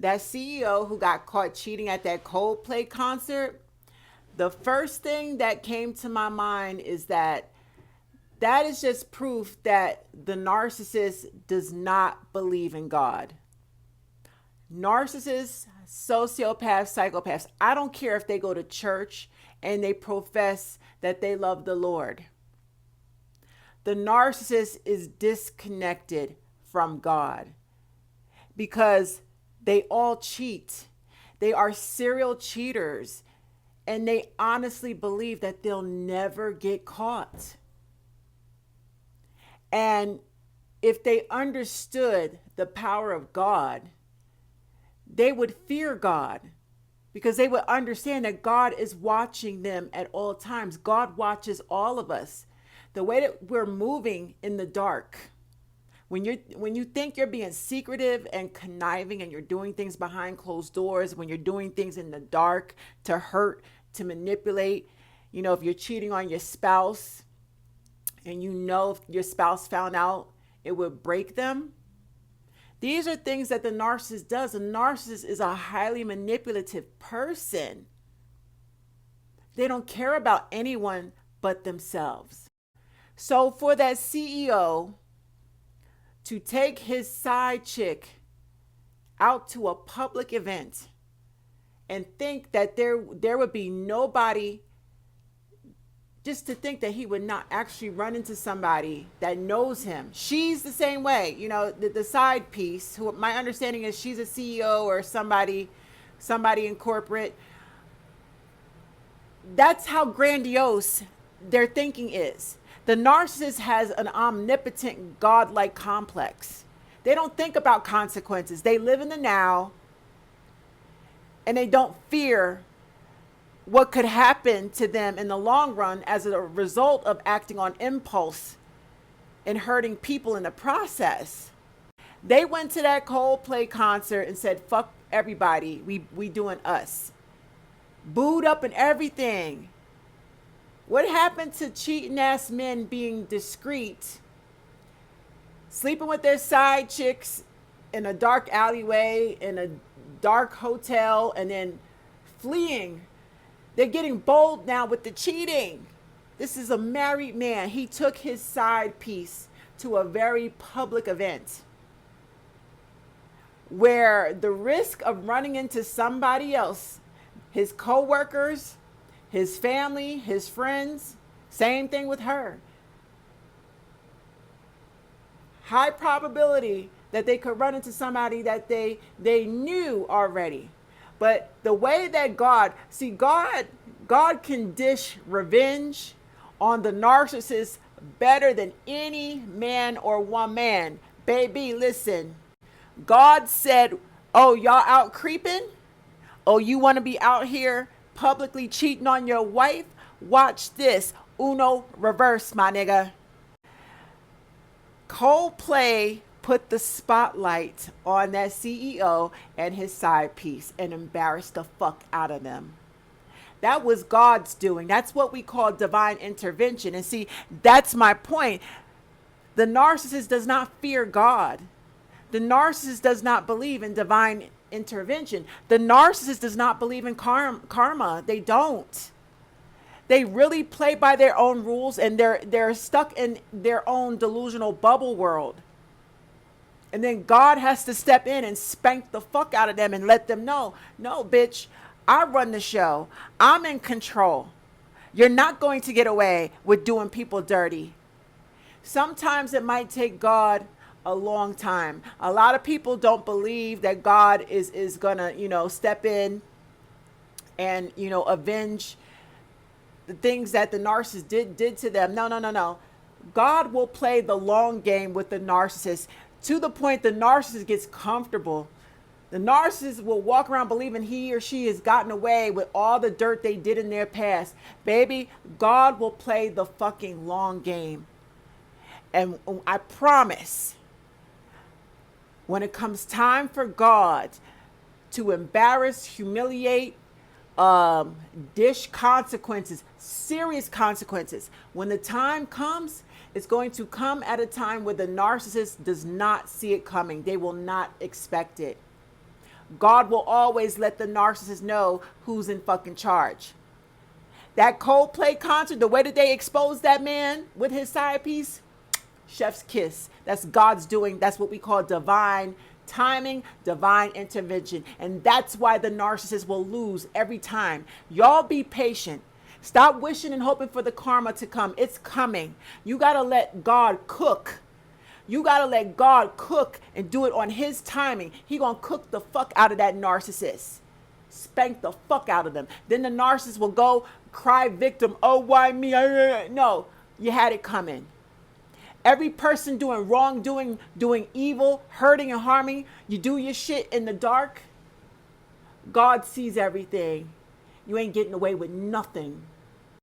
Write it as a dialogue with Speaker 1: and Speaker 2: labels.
Speaker 1: that CEO who got caught cheating at that Coldplay concert, the first thing that came to my mind is that is just proof that the narcissist does not believe in God. Narcissists, sociopaths, psychopaths, I don't care if they go to church and they profess that they love the Lord. The narcissist is disconnected from God because they all cheat. They are serial cheaters and they honestly believe that they'll never get caught. And if they understood the power of God, they would fear God because they would understand that God is watching them at all times. God watches all of us. The way that we're moving in the dark, when you think you're being secretive and conniving and you're doing things behind closed doors, when you're doing things in the dark to hurt, to manipulate, if you're cheating on your spouse and if your spouse found out, it would break them. These are things that the narcissist does. A narcissist is a highly manipulative person. They don't care about anyone but themselves. So for that CEO to take his side chick out to a public event and think that there would be nobody, just to think that he would not actually run into somebody that knows him. She's the same way, the side piece, who my understanding is she's a CEO or somebody in corporate. That's how grandiose their thinking is. The narcissist has an omnipotent godlike complex. They don't think about consequences. They live in the now and they don't fear what could happen to them in the long run as a result of acting on impulse and hurting people in the process. They went to that Coldplay concert and said, fuck everybody. We doing us. Booed up and everything. What happened to cheating ass men being discreet, sleeping with their side chicks in a dark alleyway, in a dark hotel, and then fleeing? They're getting bold now with the cheating. This is a married man. He took his side piece to a very public event where the risk of running into somebody else, his coworkers, his family, his friends, same thing with her. High probability that they could run into somebody that they knew already. But the way that God can dish revenge on the narcissist better than any man or woman. Baby, listen. God said, oh, y'all out creeping? Oh, you want to be out here publicly cheating on your wife? Watch this. Uno reverse, my nigga. Coldplay put the spotlight on that CEO and his side piece and embarrassed the fuck out of them. That was God's doing. That's what we call divine intervention. And see, that's my point. The narcissist does not fear God. The narcissist does not believe in divine intervention. The narcissist does not believe in karma. They don't. They really play by their own rules and they're stuck in their own delusional bubble world. And then God has to step in and spank the fuck out of them and let them know, no, bitch, I run the show. I'm in control. You're not going to get away with doing people dirty. Sometimes it might take God a long time. A lot of people don't believe that God is gonna, step in and, avenge the things that the narcissist did to them. No. God will play the long game with the narcissist to the point the narcissist gets comfortable. The narcissist will walk around believing he or she has gotten away with all the dirt they did in their past. Baby, God will play the fucking long game. And I promise, when it comes time for God to embarrass, humiliate, dish consequences, serious consequences, when the time comes, it's going to come at a time where the narcissist does not see it coming. They will not expect it. God will always let the narcissist know who's in fucking charge. That Coldplay concert, the way that they exposed that man with his side piece, chef's kiss. That's God's doing. That's what we call divine timing, divine intervention. And that's why the narcissist will lose every time. Y'all be patient. Stop wishing and hoping for the karma to come. It's coming. You got to let God cook. You got to let God cook and do it on his timing. He going to cook the fuck out of that narcissist. Spank the fuck out of them. Then the narcissist will go cry victim. Oh, why me? No, you had it coming. Every person doing wrongdoing, doing evil, hurting and harming, you do your shit in the dark. God sees everything. You ain't getting away with nothing.